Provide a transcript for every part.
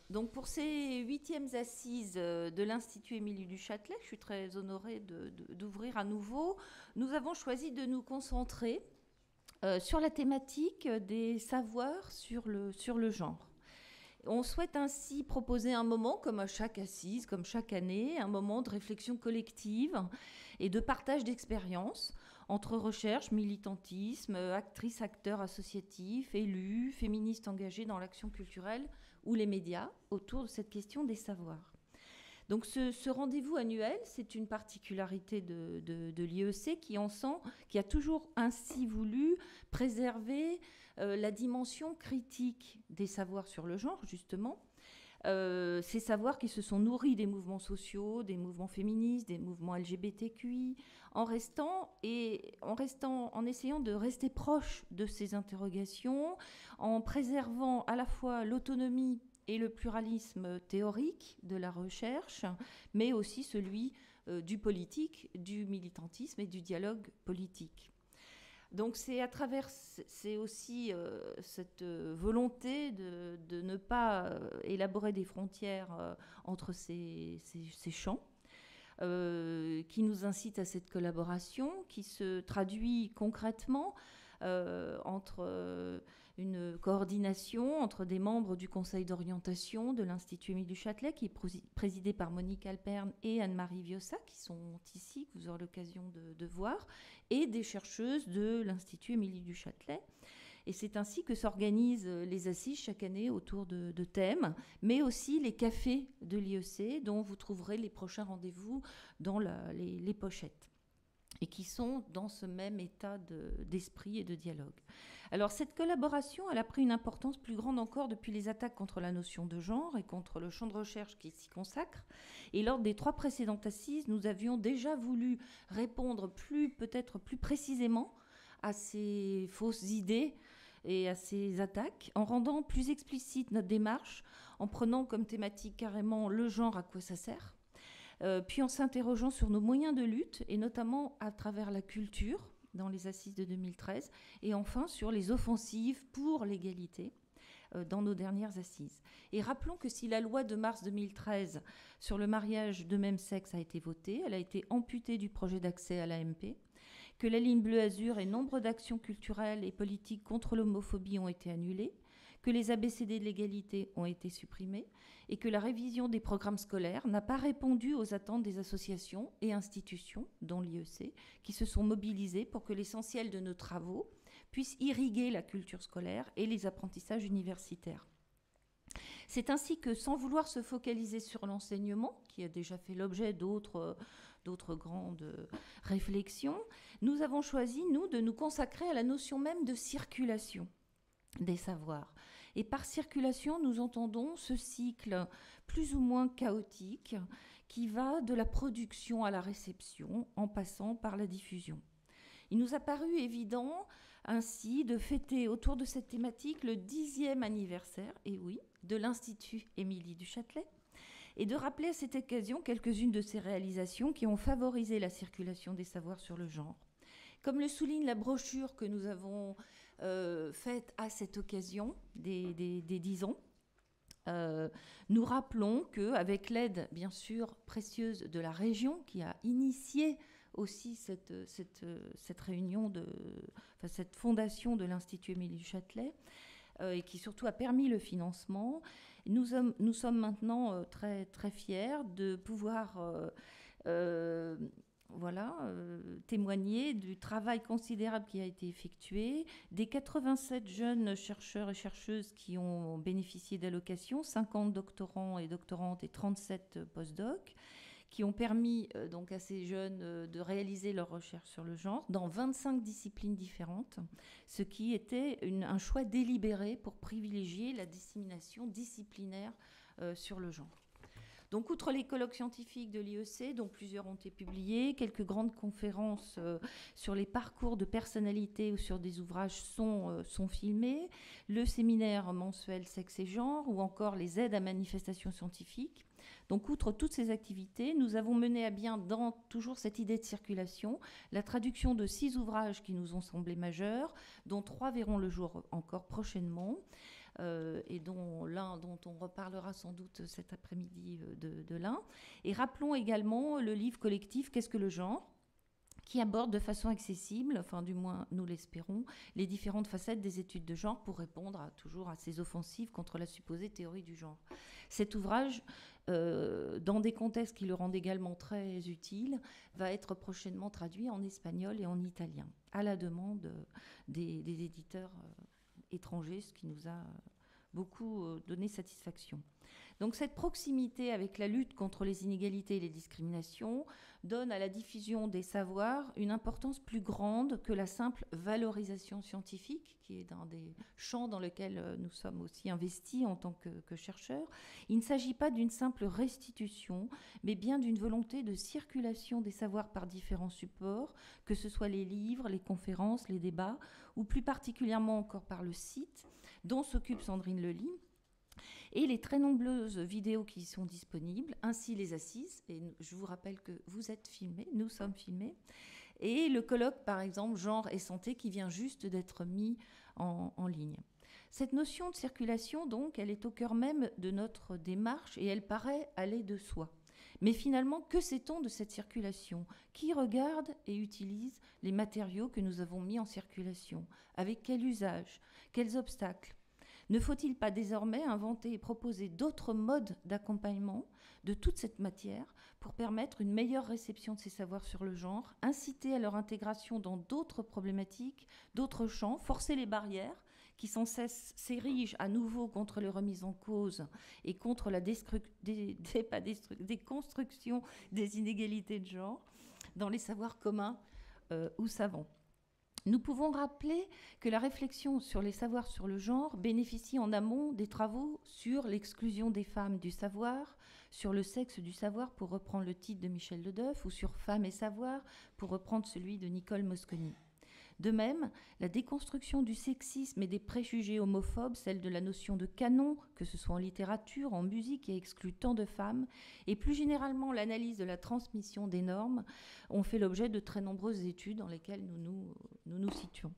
Donc pour ces 8e assises de l'Institut Émilie du Châtelet, je suis très honorée d'ouvrir à nouveau, nous avons choisi de nous concentrer sur la thématique des savoirs sur le genre. On souhaite ainsi proposer un moment, comme à chaque assise, comme chaque année, un moment de réflexion collective et de partage d'expériences entre recherche, militantisme, actrices, acteurs associatifs, élus, féministes engagés dans l'action culturelle ou les médias autour de cette question des savoirs. Donc ce rendez-vous annuel, c'est une particularité de l'IEC qui a toujours ainsi voulu préserver la dimension critique des savoirs sur le genre, justement. Ces savoirs qui se sont nourris des mouvements sociaux, des mouvements féministes, des mouvements LGBTQI, en essayant de rester proche de ces interrogations, en préservant à la fois l'autonomie et le pluralisme théorique de la recherche, mais aussi celui du politique, du militantisme et du dialogue politique. Donc c'est aussi cette volonté de ne pas élaborer des frontières entre ces champs qui nous incite à cette collaboration, qui se traduit concrètement entre une coordination entre des membres du conseil d'orientation de l'Institut Émilie du Châtelet, qui est présidé par Monique Alperne et Anne-Marie Viossa, qui sont ici, que vous aurez l'occasion de voir, et des chercheuses de l'Institut Émilie du Châtelet. Et c'est ainsi que s'organisent les assises chaque année autour de thèmes, mais aussi les cafés de l'IEC, dont vous trouverez les prochains rendez-vous dans les pochettes, et qui sont dans ce même état d'esprit et de dialogue. Alors cette collaboration, elle a pris une importance plus grande encore depuis les attaques contre la notion de genre et contre le champ de recherche qui s'y consacre. Et lors des 3 précédentes assises, nous avions déjà voulu répondre peut-être plus précisément à ces fausses idées et à ces attaques, en rendant plus explicite notre démarche, en prenant comme thématique carrément le genre, à quoi ça sert, puis en s'interrogeant sur nos moyens de lutte, et notamment à travers la culture, dans les assises de 2013, et enfin sur les offensives pour l'égalité, dans nos dernières assises. Et rappelons que si la loi de mars 2013 sur le mariage de même sexe a été votée, elle a été amputée du projet d'accès à l'AMP, que la ligne bleue azur et nombre d'actions culturelles et politiques contre l'homophobie ont été annulées, que les ABCD de l'égalité ont été supprimés et que la révision des programmes scolaires n'a pas répondu aux attentes des associations et institutions, dont l'IEC, qui se sont mobilisées pour que l'essentiel de nos travaux puisse irriguer la culture scolaire et les apprentissages universitaires. C'est ainsi que, sans vouloir se focaliser sur l'enseignement, qui a déjà fait l'objet d'autres grandes réflexions, nous avons choisi, nous, de nous consacrer à la notion même de circulation des savoirs. Et par circulation, nous entendons ce cycle plus ou moins chaotique qui va de la production à la réception, en passant par la diffusion. Il nous a paru évident ainsi de fêter autour de cette thématique le 10e anniversaire, et oui, de l'Institut Émilie du Châtelet, et de rappeler à cette occasion quelques-unes de ces réalisations qui ont favorisé la circulation des savoirs sur le genre. Comme le souligne la brochure que nous avons faite à cette occasion des 10 ans, nous rappelons qu'avec l'aide, bien sûr, précieuse de la région, qui a initié aussi cette réunion, cette fondation de l'Institut Émilie du Châtelet, et qui surtout a permis le financement, nous sommes maintenant très, très fiers de pouvoir témoigner du travail considérable qui a été effectué, des 87 jeunes chercheurs et chercheuses qui ont bénéficié d'allocations, 50 doctorants et doctorantes et 37 postdocs, qui ont permis donc à ces jeunes de réaliser leurs recherches sur le genre dans 25 disciplines différentes, ce qui était un choix délibéré pour privilégier la dissémination disciplinaire sur le genre. Donc, outre les colloques scientifiques de l'IEC, dont plusieurs ont été publiés, quelques grandes conférences sur les parcours de personnalité ou sur des ouvrages sont filmées, le séminaire mensuel Sexe et Genre, ou encore les aides à manifestations scientifiques. Donc, outre toutes ces activités, nous avons mené à bien, dans toujours cette idée de circulation, la traduction de 6 ouvrages qui nous ont semblé majeurs, dont 3 verront le jour encore prochainement. et dont on reparlera sans doute cet après-midi de l'un. Et rappelons également le livre collectif Qu'est-ce que le genre, qui aborde de façon accessible, enfin du moins nous l'espérons, les différentes facettes des études de genre pour répondre toujours à ces offensives contre la supposée théorie du genre. Cet ouvrage, dans des contextes qui le rendent également très utile, va être prochainement traduit en espagnol et en italien, à la demande des éditeurs étrangers, ce qui nous a beaucoup donné satisfaction. Donc cette proximité avec la lutte contre les inégalités et les discriminations donne à la diffusion des savoirs une importance plus grande que la simple valorisation scientifique, qui est un des champs dans lesquels nous sommes aussi investis en tant que chercheurs. Il ne s'agit pas d'une simple restitution, mais bien d'une volonté de circulation des savoirs par différents supports, que ce soit les livres, les conférences, les débats, ou plus particulièrement encore par le site, dont s'occupe Sandrine Lely, et les très nombreuses vidéos qui y sont disponibles, ainsi les assises, et je vous rappelle que vous êtes filmés, nous sommes filmés, et le colloque, par exemple, genre et santé, qui vient juste d'être mis en ligne. Cette notion de circulation, donc, elle est au cœur même de notre démarche, et elle paraît aller de soi. Mais finalement, que sait-on de cette circulation? Qui regarde et utilise les matériaux que nous avons mis en circulation? Avec quel usage? Quels obstacles? Ne faut-il pas désormais inventer et proposer d'autres modes d'accompagnement de toute cette matière pour permettre une meilleure réception de ces savoirs sur le genre, inciter à leur intégration dans d'autres problématiques, d'autres champs, forcer les barrières qui sans cesse s'érigent à nouveau contre les remises en cause et contre la déconstruction des inégalités de genre dans les savoirs communs ou savants. Nous pouvons rappeler que la réflexion sur les savoirs sur le genre bénéficie en amont des travaux sur l'exclusion des femmes du savoir, sur le sexe du savoir, pour reprendre le titre de Michel Ledeuf, ou sur Femmes et savoir, pour reprendre celui de Nicole Mosconi. De même, la déconstruction du sexisme et des préjugés homophobes, celle de la notion de canon, que ce soit en littérature, en musique, qui exclut tant de femmes, et plus généralement l'analyse de la transmission des normes, ont fait l'objet de très nombreuses études dans lesquelles nous nous situons.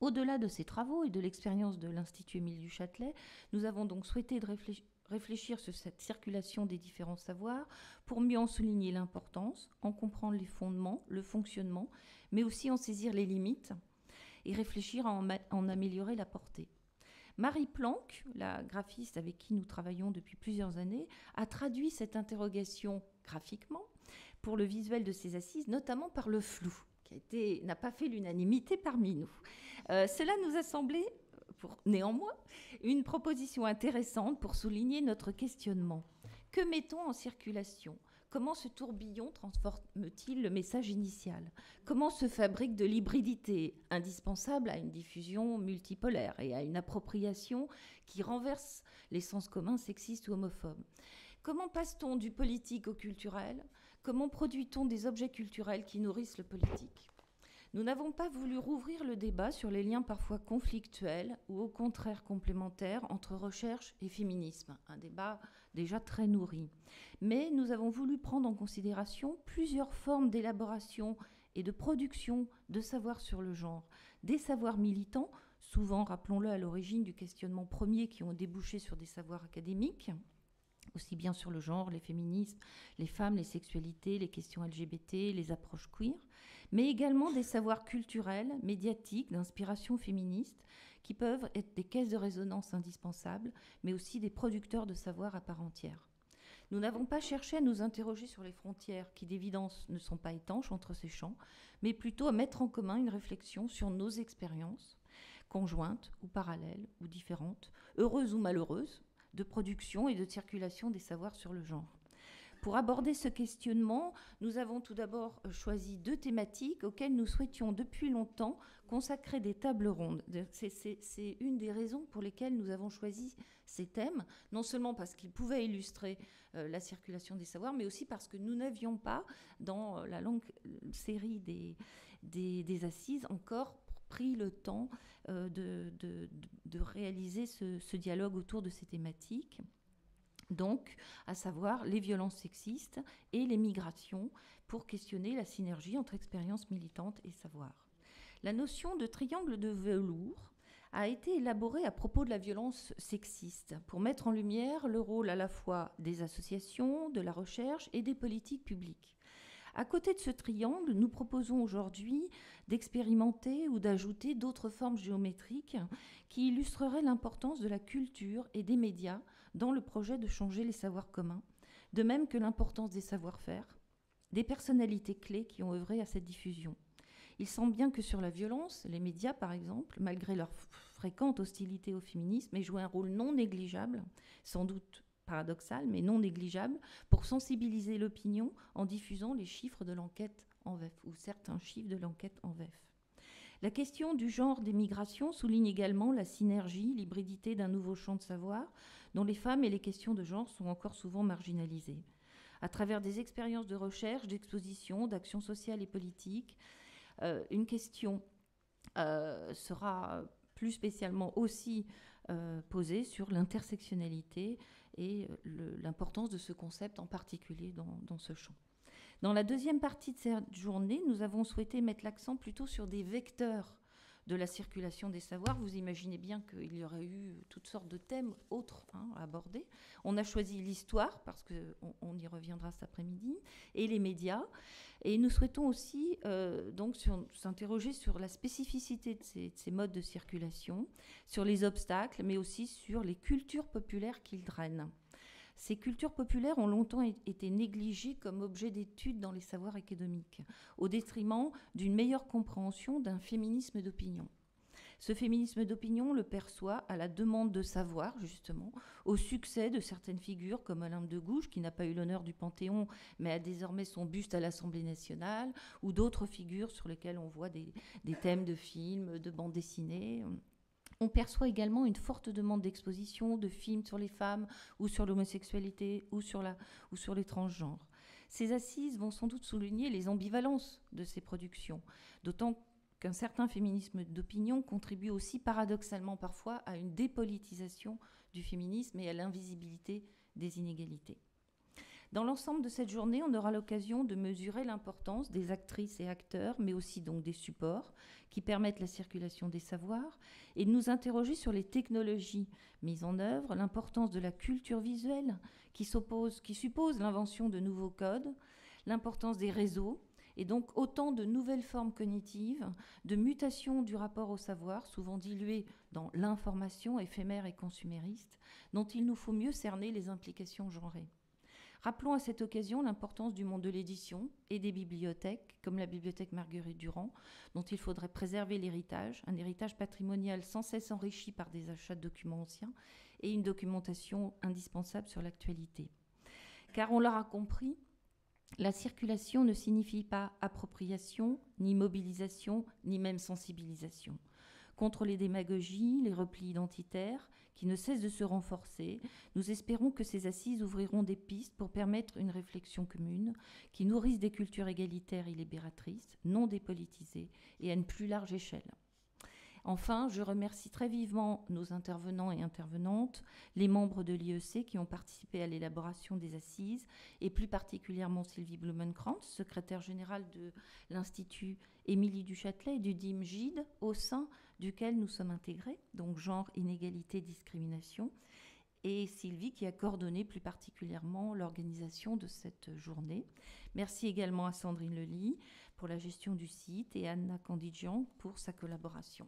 Au-delà de ces travaux et de l'expérience de l'Institut Émile du Châtelet, nous avons donc souhaité réfléchir sur cette circulation des différents savoirs pour mieux en souligner l'importance, en comprendre les fondements, le fonctionnement, mais aussi en saisir les limites et réfléchir à en améliorer la portée. Marie Planck, la graphiste avec qui nous travaillons depuis plusieurs années, a traduit cette interrogation graphiquement pour le visuel de ses assises, notamment par le flou, qui n'a pas fait l'unanimité parmi nous. Cela nous a semblé, néanmoins, une proposition intéressante pour souligner notre questionnement. Que mettons en circulation ? Comment ce tourbillon transforme-t-il le message initial? Comment se fabrique de l'hybridité indispensable à une diffusion multipolaire et à une appropriation qui renverse les sens communs sexistes ou homophobes? Comment passe-t-on du politique au culturel? Comment produit-on des objets culturels qui nourrissent le politique? Nous n'avons pas voulu rouvrir le débat sur les liens parfois conflictuels ou au contraire complémentaires entre recherche et féminisme, un débat déjà très nourri. Mais nous avons voulu prendre en considération plusieurs formes d'élaboration et de production de savoirs sur le genre. Des savoirs militants, souvent, rappelons-le, à l'origine du questionnement premier, qui ont débouché sur des savoirs académiques, aussi bien sur le genre, les féminismes, les femmes, les sexualités, les questions LGBT, les approches queer, mais également des savoirs culturels, médiatiques, d'inspiration féministe, qui peuvent être des caisses de résonance indispensables, mais aussi des producteurs de savoir à part entière. Nous n'avons pas cherché à nous interroger sur les frontières, qui d'évidence ne sont pas étanches entre ces champs, mais plutôt à mettre en commun une réflexion sur nos expériences, conjointes ou parallèles ou différentes, heureuses ou malheureuses, de production et de circulation des savoirs sur le genre. Pour aborder ce questionnement, nous avons tout d'abord choisi deux thématiques auxquelles nous souhaitions depuis longtemps consacrer des tables rondes. C'est une des raisons pour lesquelles nous avons choisi ces thèmes, non seulement parce qu'ils pouvaient illustrer la circulation des savoirs, mais aussi parce que nous n'avions pas, dans la longue série des assises, encore pris le temps de réaliser ce dialogue autour de ces thématiques. Donc, à savoir les violences sexistes et les migrations, pour questionner la synergie entre expérience militante et savoir. La notion de triangle de velours a été élaboré à propos de la violence sexiste pour mettre en lumière le rôle à la fois des associations, de la recherche et des politiques publiques. À côté de ce triangle, nous proposons aujourd'hui d'expérimenter ou d'ajouter d'autres formes géométriques qui illustreraient l'importance de la culture et des médias dans le projet de changer les savoirs communs, de même que l'importance des savoir-faire, des personnalités clés qui ont œuvré à cette diffusion. Il semble bien que sur la violence, les médias, par exemple, malgré leur fréquente hostilité au féminisme, aient joué un rôle non négligeable, sans doute paradoxal, mais non négligeable, pour sensibiliser l'opinion en diffusant les chiffres de l'enquête en VEF, ou certains chiffres de l'enquête en VEF. La question du genre des migrations souligne également la synergie, l'hybridité d'un nouveau champ de savoir, dont les femmes et les questions de genre sont encore souvent marginalisées. À travers des expériences de recherche, d'exposition, d'action sociale et politique, une question sera plus spécialement aussi posée sur l'intersectionnalité et l'importance de ce concept en particulier dans ce champ. Dans la deuxième partie de cette journée, nous avons souhaité mettre l'accent plutôt sur des vecteurs de la circulation des savoirs. Vous imaginez bien qu'il y aurait eu toutes sortes de thèmes autres à aborder. On a choisi l'histoire, parce qu'on y reviendra cet après-midi, et les médias. Et nous souhaitons aussi donc s'interroger sur la spécificité de ces modes de circulation, sur les obstacles, mais aussi sur les cultures populaires qu'ils drainent. Ces cultures populaires ont longtemps été négligées comme objet d'étude dans les savoirs académiques, au détriment d'une meilleure compréhension d'un féminisme d'opinion. Ce féminisme d'opinion le perçoit à la demande de savoir, justement, au succès de certaines figures comme Olympe de Gouges, qui n'a pas eu l'honneur du Panthéon, mais a désormais son buste à l'Assemblée nationale, ou d'autres figures sur lesquelles on voit des thèmes de films, de bandes dessinées. On perçoit également une forte demande d'exposition, de films sur les femmes, ou sur l'homosexualité, ou sur les transgenres. Ces assises vont sans doute souligner les ambivalences de ces productions, d'autant qu'un certain féminisme d'opinion contribue aussi paradoxalement parfois à une dépolitisation du féminisme et à l'invisibilité des inégalités. Dans l'ensemble de cette journée, on aura l'occasion de mesurer l'importance des actrices et acteurs, mais aussi donc des supports qui permettent la circulation des savoirs, et de nous interroger sur les technologies mises en œuvre, l'importance de la culture visuelle qui suppose l'invention de nouveaux codes, l'importance des réseaux, et donc autant de nouvelles formes cognitives, de mutations du rapport au savoir, souvent diluées dans l'information éphémère et consumériste, dont il nous faut mieux cerner les implications genrées. Rappelons à cette occasion l'importance du monde de l'édition et des bibliothèques, comme la bibliothèque Marguerite Durand, dont il faudrait préserver l'héritage, un héritage patrimonial sans cesse enrichi par des achats de documents anciens et une documentation indispensable sur l'actualité. Car on l'aura compris, la circulation ne signifie pas appropriation, ni mobilisation, ni même sensibilisation. Contre les démagogies, les replis identitaires, qui ne cessent de se renforcer, nous espérons que ces assises ouvriront des pistes pour permettre une réflexion commune qui nourrisse des cultures égalitaires et libératrices, non dépolitisées et à une plus large échelle. Enfin, je remercie très vivement nos intervenants et intervenantes, les membres de l'IEC qui ont participé à l'élaboration des assises, et plus particulièrement Sylvie Blumenkrantz, secrétaire générale de l'Institut Émilie du Châtelet et du DIM GIDE, au sein duquel nous sommes intégrés, donc genre, inégalité, discrimination, et Sylvie qui a coordonné plus particulièrement l'organisation de cette journée. Merci également à Sandrine Lely pour la gestion du site et à Anna Kandidjian pour sa collaboration.